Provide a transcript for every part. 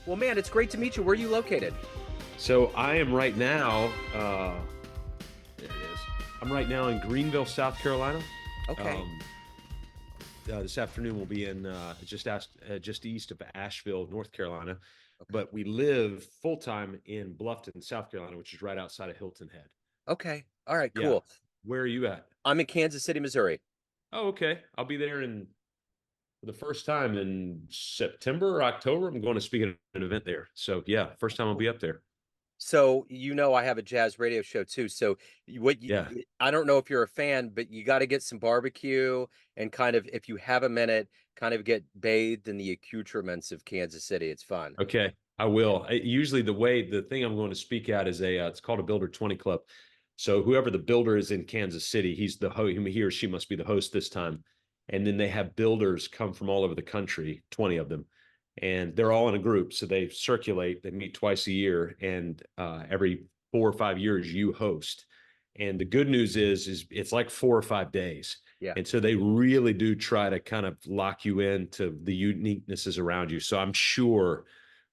Well, man, it's great to meet you. Where are you located? So I am right now, there it is. I'm right now in Greenville, South Carolina. Okay. This afternoon we'll be in just east of Asheville, North Carolina. Okay. But we live full time in Bluffton, South Carolina, which is right outside of Hilton Head. Okay. All right, Yeah. cool. Where are you at? I'm in Kansas City, Missouri. Oh, okay. I'll be there for the first time in September or October. I'm going to speak at an event there. So yeah, first time I'll be up there. So, I have a jazz radio show too. So, Yeah. I don't know if you're a fan, but you got to get some barbecue and kind of, if you have a minute, kind of get bathed in the accoutrements of Kansas City. It's fun. Okay, I will. Usually the thing I'm going to speak at is it's called a Builder 20 Club. So whoever the builder is in Kansas City, he's the host. He or she must be the host this time. And then they have builders come from all over the country, 20 of them, and they're all in a group. So they circulate. They meet twice a year, and every 4 or 5 years you host. And the good news is it's like 4 or 5 days. Yeah. And so they really do try to kind of lock you into the uniquenesses around you. So I'm sure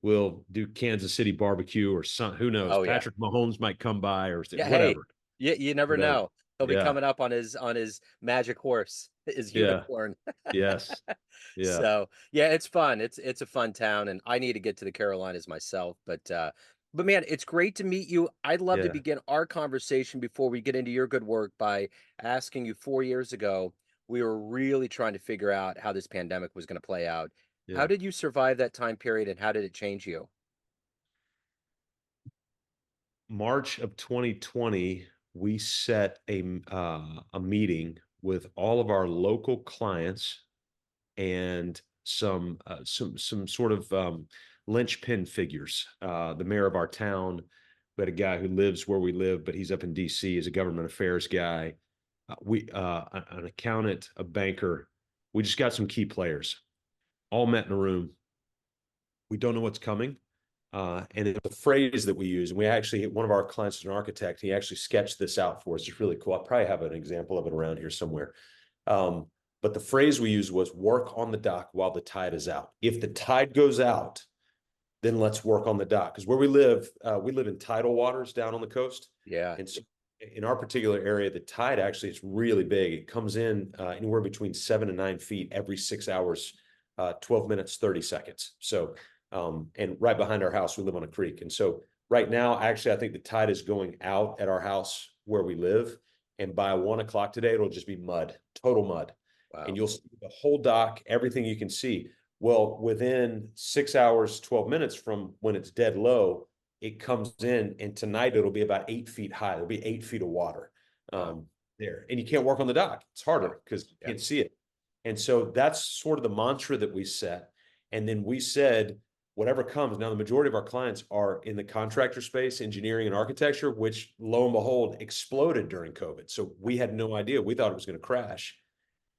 we'll do Kansas City barbecue or some, who knows, Oh, yeah. Patrick Mahomes might come by or Yeah. Hey, whatever, you never whatever. know. He'll be Yeah. coming up on his magic horse, his Yeah. unicorn. Yes. Yeah. So yeah, it's fun. It's a fun town, and I need to get to the Carolinas myself. But man, it's great to meet you. I'd love to Yeah. begin our conversation before we get into your good work by asking you 4 years ago, we were really trying to figure out how this pandemic was going to play out. How Yeah. did you survive that time period, and how did it change you? March of 2020, we set a meeting with all of our local clients and some sort of linchpin figures. The mayor of our town, we had a guy who lives where we live, but he's up in D.C. He's a government affairs guy. An accountant, a banker. We just got some key players, all met in a room. We don't know what's coming. And it's a phrase that we use. And we actually, one of our clients is an architect. He actually sketched this out for us. It's really cool. I'll probably have an example of it around here somewhere. But the phrase we used was work on the dock while the tide is out. If the tide goes out, then let's work on the dock. Because where we live in tidal waters down on the coast. Yeah. And so in our particular area, the tide actually is really big. It comes in anywhere between 7 and 9 feet every 6 hours, 12 minutes, 30 seconds. So, and right behind our house, we live on a creek. And so right now, actually, I think the tide is going out at our house where we live. And by 1 o'clock today, it'll just be mud, total mud. Wow. And you'll see the whole dock, everything you can see. Well, within 6 hours, 12 minutes from when it's dead low, it comes in, and tonight it'll be about 8 feet high. There'll be 8 feet of water there. And you can't work on the dock. It's harder because you can't see it. And so that's sort of the mantra that we set. And then we said, whatever comes. Now, the majority of our clients are in the contractor space, engineering and architecture, which lo and behold exploded during COVID. So we had no idea. We thought it was going to crash.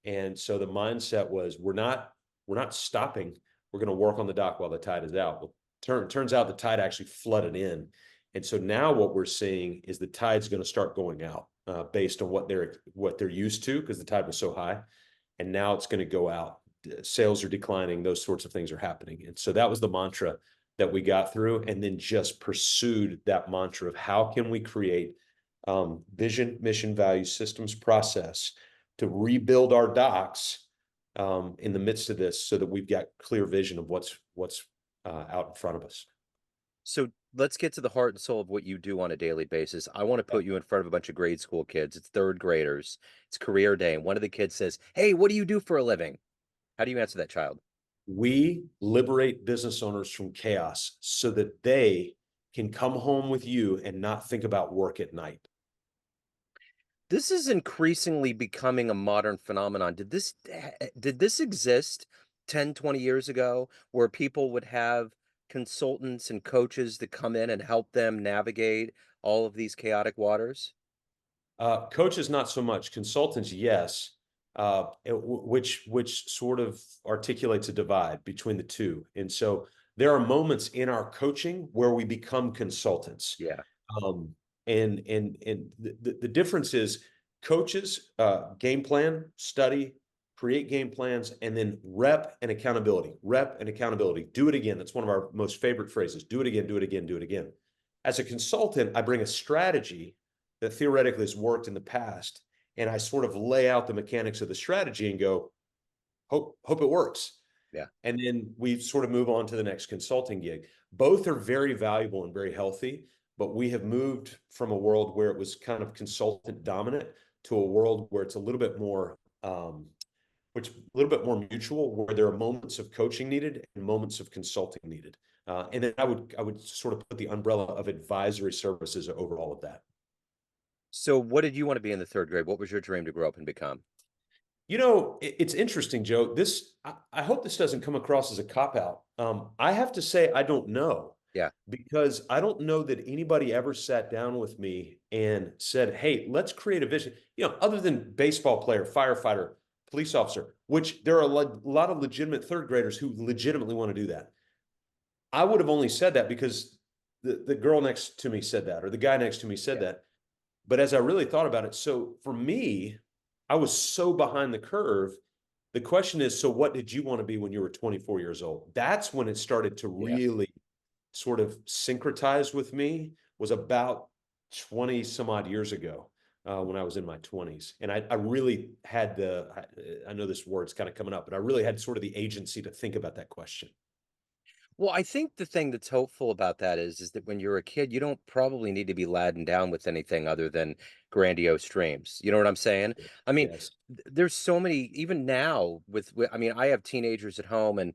And so the mindset was, we're not stopping. We're going to work on the dock while the tide is out. Well, turns out the tide actually flooded in. And so now what we're seeing is the tide's going to start going out based on what they're used to, because the tide was so high. And now it's going to go out. Sales are declining. Those sorts of things are happening. And so that was the mantra that we got through, and then just pursued that mantra of how can we create vision, mission, value, systems, process to rebuild our docks in the midst of this, so that we've got clear vision of what's out in front of us. So let's get to the heart and soul of what you do on a daily basis. I want to put you in front of a bunch of grade school kids. It's third graders. It's career day. And one of the kids says, "Hey, what do you do for a living?" How do you answer that child? We liberate business owners from chaos so that they can come home with you and not think about work at night. This is increasingly becoming a modern phenomenon. Did this exist 10, 20 years ago, where people would have consultants and coaches that come in and help them navigate all of these chaotic waters? Coaches, not so much. Consultants, yes. Which sort of articulates a divide between the two. And so there are moments in our coaching where we become consultants. Yeah. And the difference is coaches game plan, study, create game plans, and then rep and accountability, rep and accountability. Do it again. That's one of our most favorite phrases. Do it again, do it again, do it again. As a consultant, I bring a strategy that theoretically has worked in the past, and I sort of lay out the mechanics of the strategy and go, hope it works. Yeah. And then we sort of move on to the next consulting gig. Both are very valuable and very healthy, but we have moved from a world where it was kind of consultant dominant to a world where it's a little bit more which a little bit more mutual, where there are moments of coaching needed and moments of consulting needed. And then I would sort of put the umbrella of advisory services over all of that. So what did you want to be in the third grade? What was your dream to grow up and become? It's interesting, Joe. I hope this doesn't come across as a cop out. I have to say I don't know, Yeah. because I don't know that anybody ever sat down with me and said, "Hey, let's create a vision." Other than baseball player, firefighter, police officer, which there are a lot of legitimate third graders who legitimately want to do that. I would have only said that because the girl next to me said that, or the guy next to me said Yeah. that. But as I really thought about it, so for me, I was so behind the curve. The question is, so what did you want to be when you were 24 years old? That's when it started to Yeah. really sort of syncretize with me, was about 20 some odd years ago, when I was in my 20s. And I really had I know this word's kind of coming up, but I really had sort of the agency to think about that question. Well, I think the thing that's hopeful about that is that when you're a kid, you don't probably need to be laden down with anything other than grandiose dreams. You know what I'm saying? I mean, Yes. there's so many even now I mean, I have teenagers at home and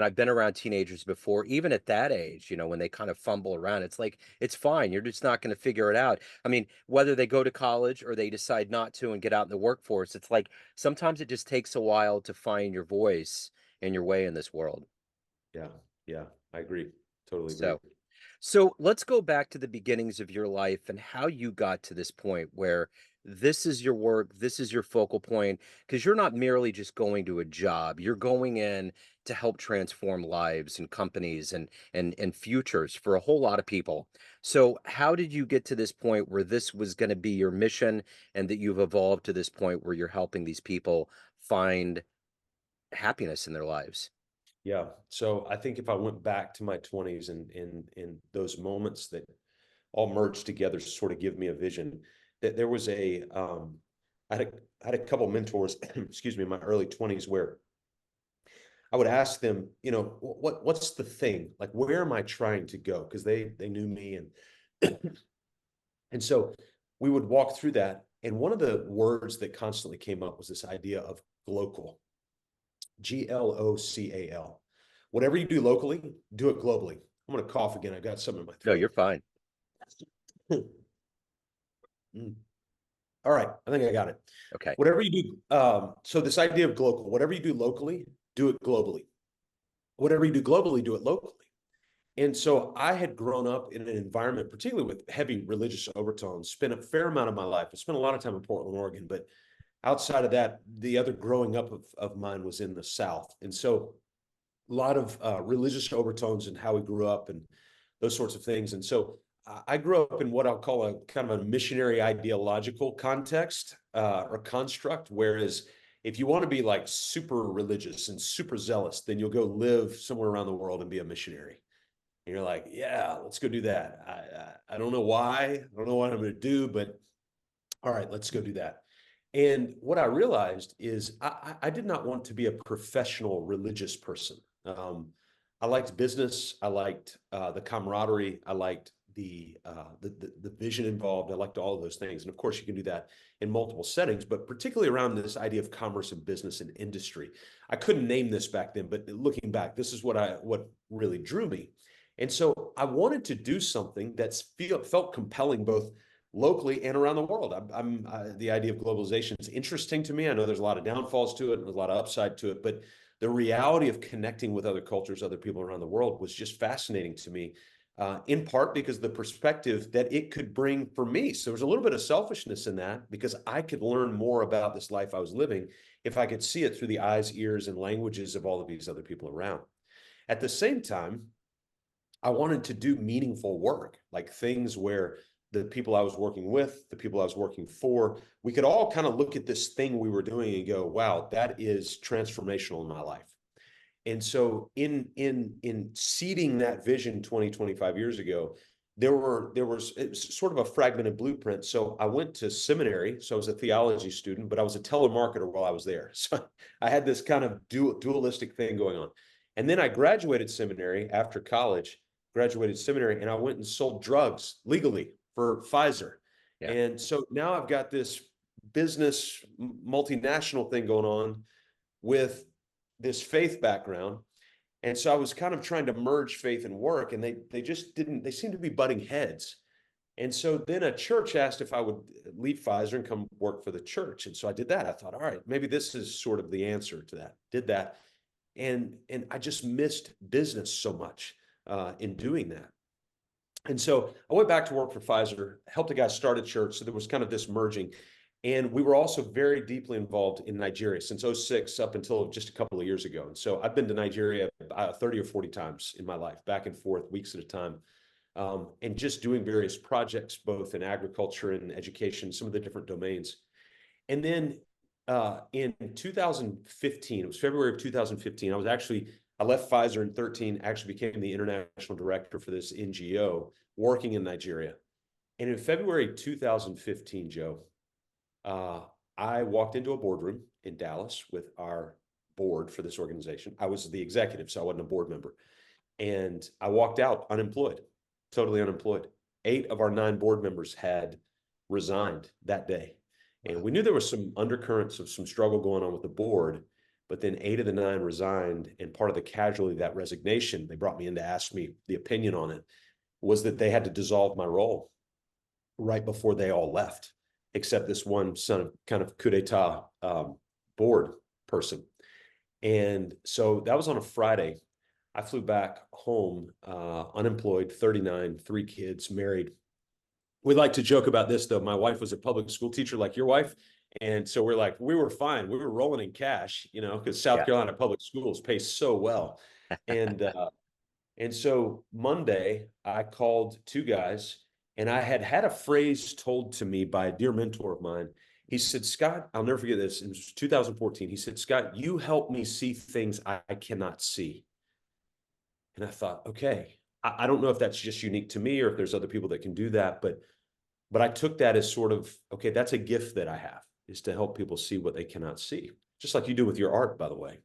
I've been around teenagers before, even at that age, when they kind of fumble around, it's like it's fine. You're just not going to figure it out. I mean, whether they go to college or they decide not to and get out in the workforce, it's like sometimes it just takes a while to find your voice and your way in this world. Yeah. Yeah. I agree. Totally agree. So So let's go back to the beginnings of your life and how you got to this point where this is your work, this is your focal point, because you're not merely just going to a job, you're going in to help transform lives and companies and futures for a whole lot of people. So how did you get to this point where this was going to be your mission and that you've evolved to this point where you're helping these people find happiness in their lives? Yeah. So I think if I went back to my 20s and in those moments that all merged together to sort of give me a vision, that there was I had a couple mentors, excuse me, in my early 20s, where I would ask them, what's the thing? Like, where am I trying to go? Because they knew me, and so we would walk through that. And one of the words that constantly came up was this idea of glocal. GLOCAL. Whatever you do locally, do it globally. I'm going to cough again. I got something in my No, you're throat. fine. Mm. All right. I think I got it. Okay. Whatever you do. So this idea of global, whatever you do locally, do it globally. Whatever you do globally, do it locally. And so I had grown up in an environment, particularly with heavy religious overtones, spent a fair amount of my life. I spent a lot of time in Portland, Oregon, but outside of that, the other growing up of mine was in the South. And so a lot of religious overtones and how we grew up and those sorts of things. And so I grew up in what I'll call a kind of a missionary ideological context, or construct. Whereas if you want to be like super religious and super zealous, then you'll go live somewhere around the world and be a missionary. And you're like, yeah, let's go do that. I don't know why. I don't know what I'm going to do, but all right, let's go do that. And what I realized is I did not want to be a professional religious person. I liked business. I liked the camaraderie. I liked the vision involved. I liked all of those things. And of course, you can do that in multiple settings, but particularly around this idea of commerce and business and industry. I couldn't name this back then, but looking back, this is what really drew me. And so I wanted to do something that felt compelling both locally and around the world. The idea of globalization is interesting to me. I know there's a lot of downfalls to it and there's a lot of upside to it, but the reality of connecting with other cultures, other people around the world was just fascinating to me, in part because of the perspective that it could bring for me. So there was a little bit of selfishness in that, because I could learn more about this life I was living if I could see it through the eyes, ears, and languages of all of these other people around. At the same time, I wanted to do meaningful work, like things where the people I was working with, the people I was working for, we could all kind of look at this thing we were doing and go, wow, that is transformational in my life. And so in seeding that vision 20, 25 years ago, there was it was sort of a fragmented blueprint. So I went to seminary. So I was a theology student, but I was a telemarketer while I was there. So I had this kind of dualistic thing going on. And then I graduated seminary after college, and I went and sold drugs legally for Pfizer. Yeah. And so now I've got this business multinational thing going on with this faith background. And so I was kind of trying to merge faith and work, and they just didn't, they seemed to be butting heads. And so then a church asked if I would leave Pfizer and come work for the church. And so I did that. I thought, all right, maybe this is sort of the answer to that. Did that. And I just missed business so much in doing that. And so I went back to work for Pfizer, helped a guy start a church. So there was kind of this merging. And we were also very deeply involved in Nigeria since '06 up until just a couple of years ago. And so I've been to Nigeria 30 or 40 times in my life, back and forth, weeks at a time, and just doing various projects, both in agriculture and education, some of the different domains. And then in 2015, it was February of 2015, I left Pfizer in 13, actually became the international director for this NGO working in Nigeria. And in February 2015, Joe, I walked into a boardroom in Dallas with our board for this organization. I was the executive, so I wasn't a board member. And I walked out unemployed, totally unemployed. 8 of our 9 board members had resigned that day. And Wow. we knew there was some undercurrents of some struggle going on with the board, but then 8 of the 9 resigned. And part of the casualty of that resignation, they brought me in to ask me the opinion on it, was that they had to dissolve my role right before they all left, except this one son of kind of coup d'etat board person. And so that was on a Friday. I flew back home, unemployed, 39, 3 kids, married. We like to joke about this, though. My wife was a public school teacher like your wife. And so we're like, we were fine. We were rolling in cash, because South Yeah. Carolina public schools pay so well. And and so Monday, I called 2 guys, and I had had a phrase told to me by a dear mentor of mine. He said, Scott, I'll never forget this. It was 2014. He said, Scott, you help me see things I cannot see. And I thought, okay, I don't know if that's just unique to me or if there's other people that can do that, but I took that as sort of, okay, that's a gift that I have, is to help people see what they cannot see, just like you do with your art, by the way.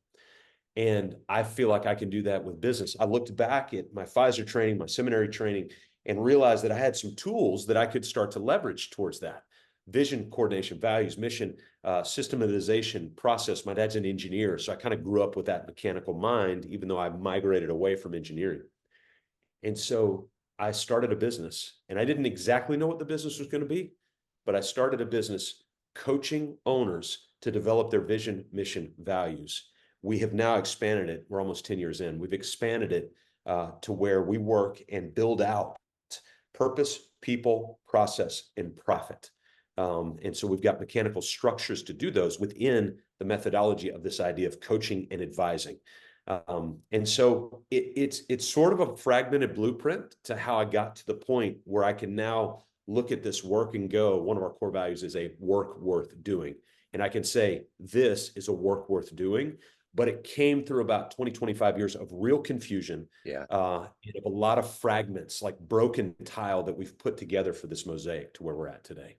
And I feel like I can do that with business. I looked back at my Pfizer training, my seminary training, and realized that I had some tools that I could start to leverage towards that. Vision, coordination, values, mission, systematization, process. My dad's an engineer, so I kind of grew up with that mechanical mind, even though I migrated away from engineering. And so I started a business, and I didn't exactly know what the business was going to be, but I started a business coaching owners to develop their vision, mission, values. We have now expanded it. We're almost 10 years in. We've expanded it to where we work and build out purpose, people, process, and profit. And so we've got mechanical structures to do those within the methodology of this idea of coaching and advising. And so it's sort of a fragmented blueprint to how I got to the point where I can now look at this work and go, one of our core values is a work worth doing. And I can say, this is a work worth doing, but it came through about 20, 25 years of real confusion, Yeah. and of a lot of fragments, like broken tile that we've put together for this mosaic to where we're at today.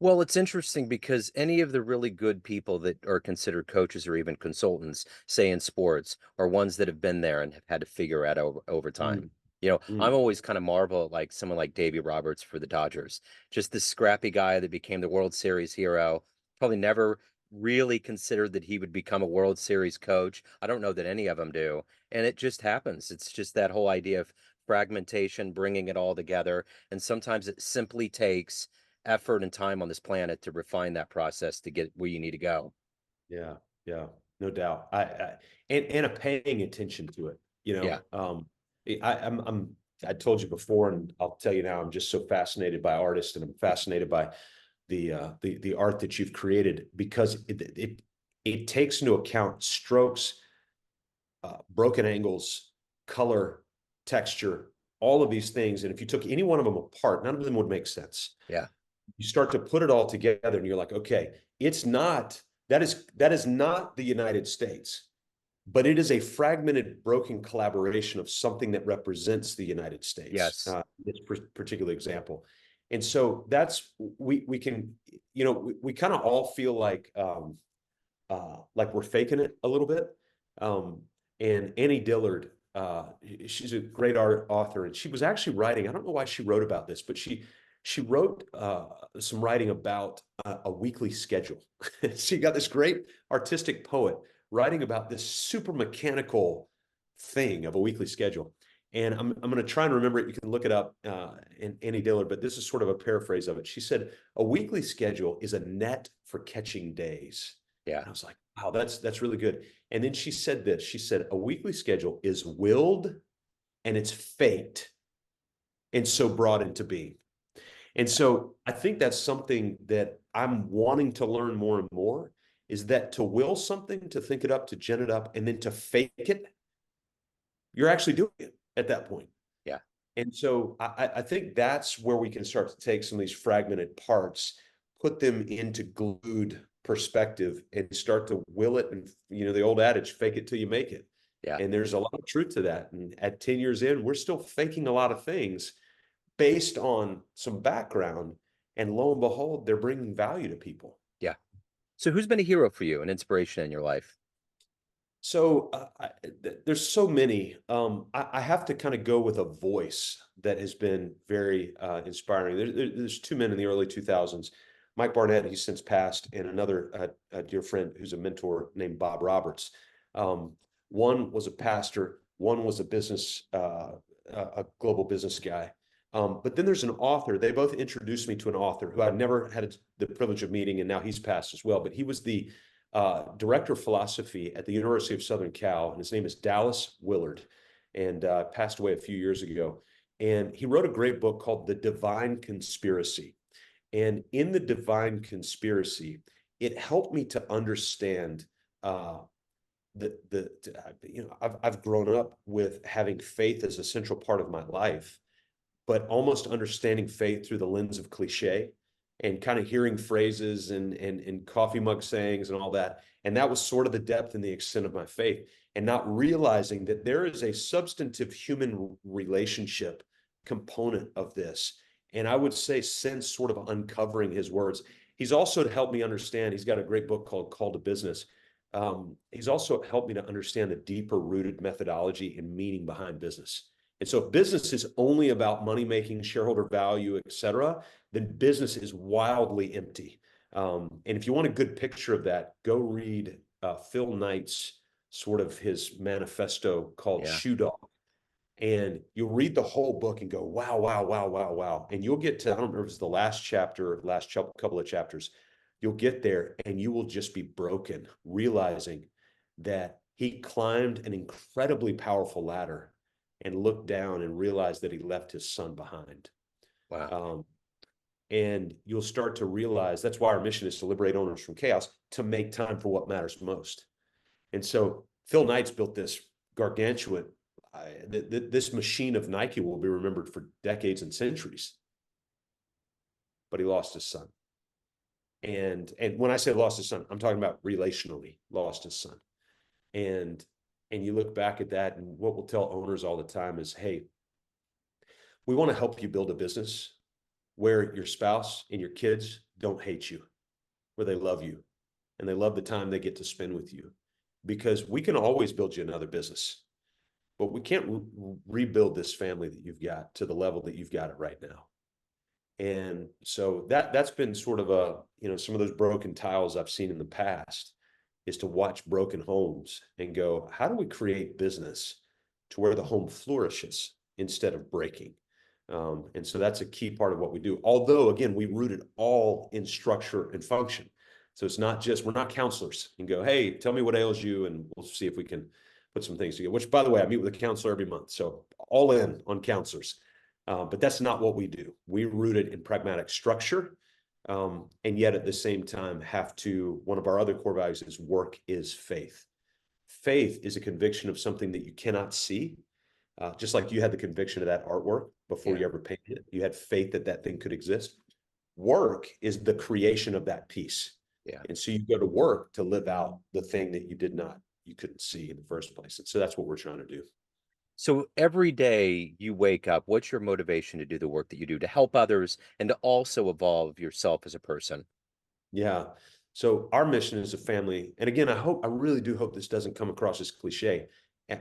Well, it's interesting because any of the really good people that are considered coaches or even consultants, say in sports, are ones that have been there and have had to figure out over time. Mm, I'm mm. always kind of marvel at like someone like Davey Roberts for the Dodgers, just this scrappy guy that became the World Series hero. Probably never really considered that he would become a World Series coach. I don't know that any of them do. And it just happens. It's just that whole idea of fragmentation, bringing it all together. And sometimes it simply takes effort and time on this planet to refine that process to get where you need to go. Yeah, yeah, no doubt. And a paying attention to it. Yeah. I told you before, and I'll tell you now. I'm just so fascinated by artists, and I'm fascinated by the art that you've created, because it takes into account strokes, broken angles, color, texture, all of these things, and if you took any one of them apart, none of them would make sense. Yeah. You start to put it all together and you're like, okay, it's not, that is not the United States, but it is a fragmented, broken collaboration of something that represents the United States, Yes. this particular example. And so that's, we can, we kind of all feel like we're faking it a little bit. And Annie Dillard, she's a great author, and she was actually writing. I don't know why she wrote about this, but she wrote some writing about a weekly schedule. She got this great artistic poet writing about this super mechanical thing of a weekly schedule. And I'm going to try and remember it. You can look it up in Annie Dillard, but this is sort of a paraphrase of it. She said, a weekly schedule is a net for catching days. Yeah. And I was like, wow, that's really good. And then she said this. She said, a weekly schedule is willed and it's faked and so brought into being. And so I think that's something that I'm wanting to learn more and more, is that to will something, to think it up, to gen it up, and then to fake it, you're actually doing it at that point. Yeah. And so I think that's where we can start to take some of these fragmented parts, put them into glued perspective, and start to will it. And, the old adage, fake it till you make it. Yeah. And there's a lot of truth to that. And at 10 years in, we're still faking a lot of things based on some background. And lo and behold, they're bringing value to people. Yeah. So who's been a hero for you, an inspiration in your life? So there's so many. I have to kind of go with a voice that has been very inspiring. There's two men in the early 2000s, Mike Barnett, he's since passed, and another dear friend who's a mentor named Bob Roberts. One was a pastor, one was a global business guy. But then there's an author. They both introduced me to an author who I'd never had the privilege of meeting, and now he's passed as well. But he was the director of philosophy at the University of Southern Cal, and his name is Dallas Willard, and passed away a few years ago. And he wrote a great book called The Divine Conspiracy. And in The Divine Conspiracy, it helped me to understand I've grown up with having faith as a central part of my life, but almost understanding faith through the lens of cliche and kind of hearing phrases and coffee mug sayings and all that. And that was sort of the depth and the extent of my faith, and not realizing that there is a substantive human relationship component of this. And I would say, since sort of uncovering his words, he's also helped me understand, he's got a great book called Call to Business. He's also helped me to understand the deeper rooted methodology and meaning behind business. And so if business is only about money making, shareholder value, et cetera, then business is wildly empty. And if you want a good picture of that, go read Phil Knight's sort of his manifesto called Shoe Dog. And you'll read the whole book and go, wow, wow, wow, wow, wow. And you'll get to, I don't remember if it's the last chapter, couple of chapters. You'll get there and you will just be broken, realizing that he climbed an incredibly powerful ladder and looked down and realized that he left his son behind. Wow. And you'll start to realize that's why our mission is to liberate owners from chaos, to make time for what matters most. And so Phil Knight's built this gargantuan, this machine of Nike will be remembered for decades and centuries. But he lost his son. And when I say lost his son, I'm talking about relationally lost his son. And you look back at that, and what we'll tell owners all the time is, hey, we want to help you build a business where your spouse and your kids don't hate you, where they love you and they love the time they get to spend with you. Because we can always build you another business, but we can't rebuild this family that you've got to the level that you've got it right now. And so that's been sort of some of those broken tiles I've seen in the past, is to watch broken homes and go, how do we create business to where the home flourishes instead of breaking? And so that's a key part of what we do. Although, again, we root it all in structure and function. So it's not just, we're not counselors and go, hey, tell me what ails you, and we'll see if we can put some things together, which, by the way, I meet with a counselor every month. So all in on counselors. But that's not what we do. We root it in pragmatic structure. And yet at the same time one of our other core values is work is faith. Faith is a conviction of something that you cannot see, Just like you had the conviction of that artwork before Yeah. you ever painted it, you had faith that that thing could exist. Work is the creation of that piece. Yeah. And so you go to work to live out the thing that you couldn't see in the first place. And so that's what we're trying to do. So every day you wake up, what's your motivation to do the work that you do to help others and to also evolve yourself as a person? Yeah. So our mission is a family. And again, I really do hope this doesn't come across as cliche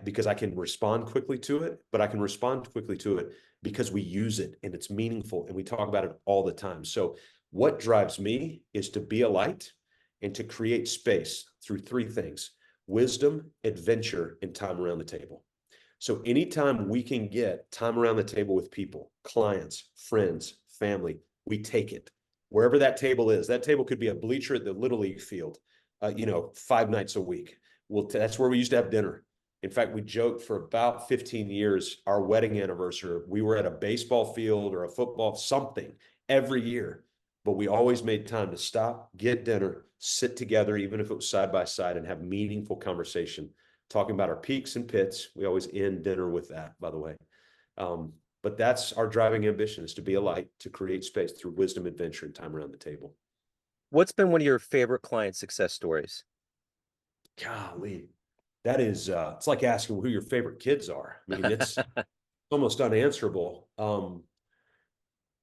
because I can respond quickly to it, but I can respond quickly to it because we use it and it's meaningful and we talk about it all the time. So what drives me is to be a light and to create space through three things: wisdom, adventure, and time around the table. So anytime we can get time around the table with people, clients, friends, family, we take it. Wherever that table is, that table could be a bleacher at the Little League field, 5 nights a week. Well, that's where we used to have dinner. In fact, we joked for about 15 years, our wedding anniversary, we were at a baseball field or a football, something every year. But we always made time to stop, get dinner, sit together, even if it was side by side, and have meaningful conversation, talking about our peaks and pits. We always end dinner with that, by the way. Um, but that's our driving ambition, is to be a light, to create space through wisdom, adventure, and time around the table. What's been one of your favorite client success stories? Golly, that is, it's like asking who your favorite kids are. I mean, it's almost unanswerable.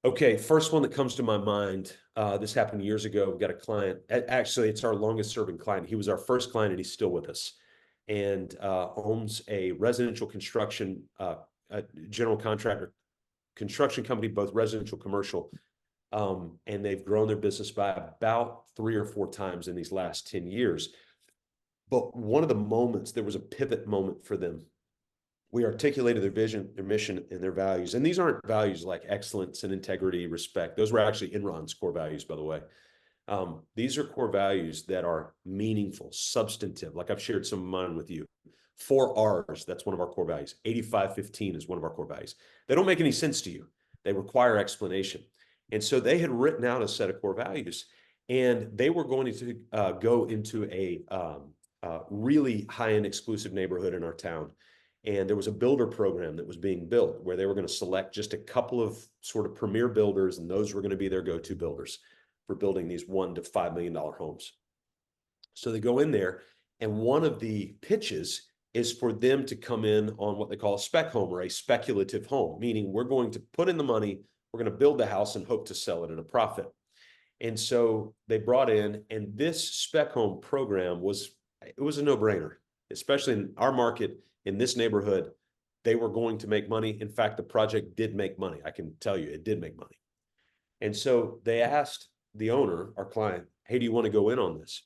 Okay, first one that comes to my mind, this happened years ago. We've got a client, actually, it's our longest serving client. He was our first client and he's still with us, and owns a residential construction, general contractor construction company, both residential, commercial. And they've grown their business by about 3 or 4 times in these last 10 years. But one of the moments, there was a pivot moment for them. We articulated their vision, their mission, and their values. And these aren't values like excellence and integrity, respect. Those were actually Enron's core values, by the way. These are core values that are meaningful, substantive. Like I've shared some of mine with you. 4 R's, that's one of our core values. 85-15 is one of our core values. They don't make any sense to you. They require explanation. And so they had written out a set of core values, and they were going to go into a really high-end exclusive neighborhood in our town. And there was a builder program that was being built where they were going to select just a couple of sort of premier builders, and those were going to be their go-to builders for building these $1 to $5 million homes. So they go in there, and one of the pitches is for them to come in on what they call a spec home, or a speculative home, meaning we're going to put in the money, we're going to build the house and hope to sell it at a profit. And so they brought in, and this spec home program was a no-brainer, especially in our market, in this neighborhood. They were going to make money. In fact, the project did make money. I can tell you it did make money. And so they asked the owner, our client, hey, do you want to go in on this?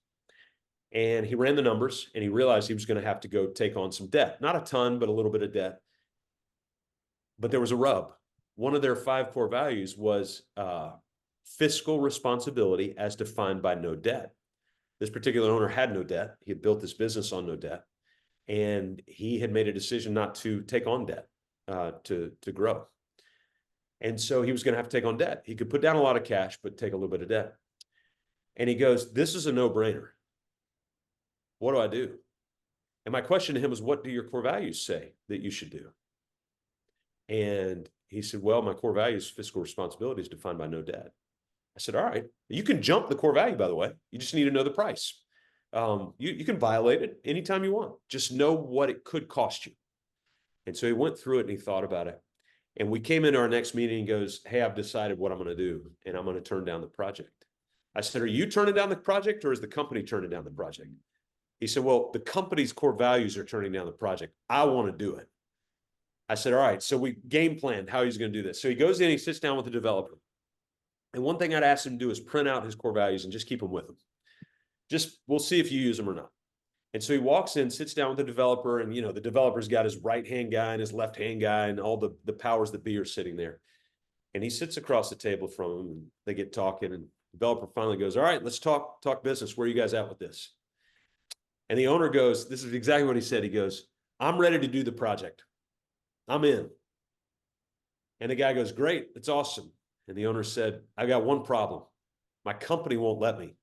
And he ran the numbers and he realized he was going to have to go take on some debt. Not a ton, but a little bit of debt. But there was a rub. One of their 5 core values was fiscal responsibility as defined by no debt. This particular owner had no debt. He had built this business on no debt. And he had made a decision not to take on debt to grow. And so he was going to have to take on debt. He could put down a lot of cash, but take a little bit of debt. And he goes, this is a no-brainer. What do I do? And my question to him was, what do your core values say that you should do? And he said, well, my core value is fiscal responsibility is defined by no debt. I said, all right, you can jump the core value, by the way. You just need to know the price. You can violate it anytime you want. Just know what it could cost you. And so he went through it and he thought about it. And we came into our next meeting and goes, hey, I've decided what I'm going to do, and I'm going to turn down the project. I said, are you turning down the project, or is the company turning down the project? He said, well, the company's core values are turning down the project. I want to do it. I said, all right. So we game planned how he's going to do this. So he goes in, he sits down with the developer. And one thing I'd ask him to do is print out his core values and just keep them with him. Just, we'll see if you use them or not. And so he walks in, sits down with the developer, and the developer's got his right-hand guy and his left-hand guy and all the powers that be are sitting there. And he sits across the table from him, and they get talking, and the developer finally goes, all right, let's talk business. Where are you guys at with this? And the owner goes, this is exactly what he said. He goes, I'm ready to do the project. I'm in. And the guy goes, great, it's awesome. And the owner said, I got one problem. My company won't let me.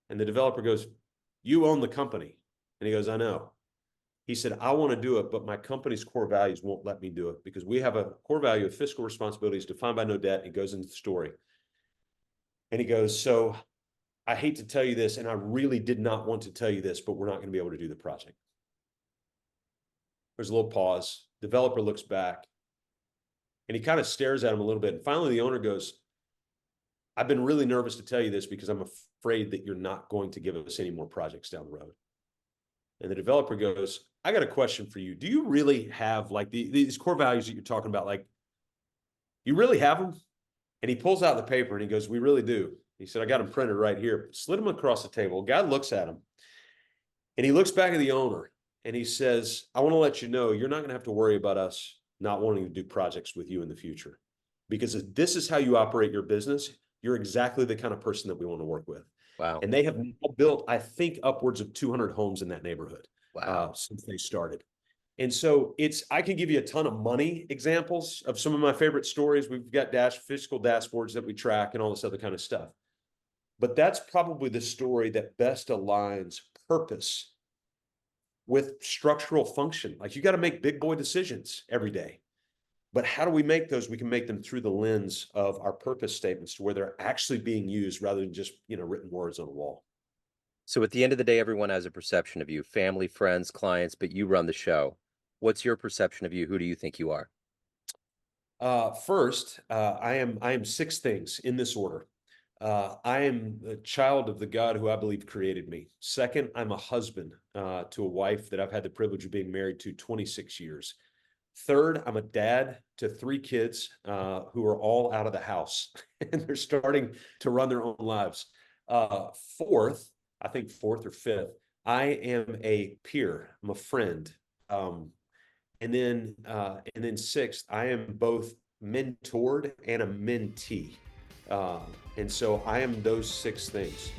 And the developer goes, you own the company. And he goes, I know. He said, I want to do it, but my company's core values won't let me do it because we have a core value of fiscal responsibilities defined by no debt. It goes into the story. And he goes, so I hate to tell you this, and I really did not want to tell you this, but we're not going to be able to do the project. There's a little pause. Developer looks back and he kind of stares at him a little bit. And finally, the owner goes, I've been really nervous to tell you this because I'm afraid that you're not going to give us any more projects down the road. And the developer goes, I got a question for you. Do you really have like these core values that you're talking about? Like, you really have them? And he pulls out the paper and he goes, we really do. He said, I got them printed right here. Slid them across the table. Guy looks at him and he looks back at the owner and he says, I want to let you know, you're not going to have to worry about us not wanting to do projects with you in the future. Because if this is how you operate your business, you're exactly the kind of person that we want to work with. Wow. And they have built, I think, upwards of 200 homes in that neighborhood Wow. since they started. And so I can give you a ton of money examples of some of my favorite stories. We've got fiscal dashboards that we track and all this other kind of stuff. But that's probably the story that best aligns purpose with structural function. Like you got to make big boy decisions every day. But how do we make those? We can make them through the lens of our purpose statements to where they're actually being used rather than just, written words on a wall. So at the end of the day, everyone has a perception of you, family, friends, clients, but you run the show. What's your perception of you? Who do you think you are? First, I am six things in this order. I am a child of the God who I believe created me. Second, I'm a husband to a wife that I've had the privilege of being married to 26 years. Third, I'm a dad to three kids who are all out of the house and they're starting to run their own lives. Fourth, I think fourth or fifth, I am a peer. I'm a friend. And then sixth, I am both mentored and a mentee. And so I am those six things.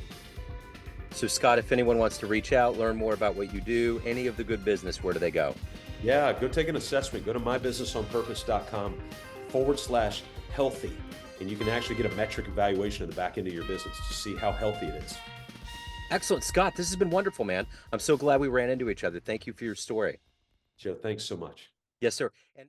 So Scott, if anyone wants to reach out, learn more about what you do, any of the good business, where do they go? Yeah, go take an assessment. Go to mybusinessonpurpose.com/healthy. And you can actually get a metric evaluation of the back end of your business to see how healthy it is. Excellent. Scott, this has been wonderful, man. I'm so glad we ran into each other. Thank you for your story. Joe, thanks so much. Yes, sir. And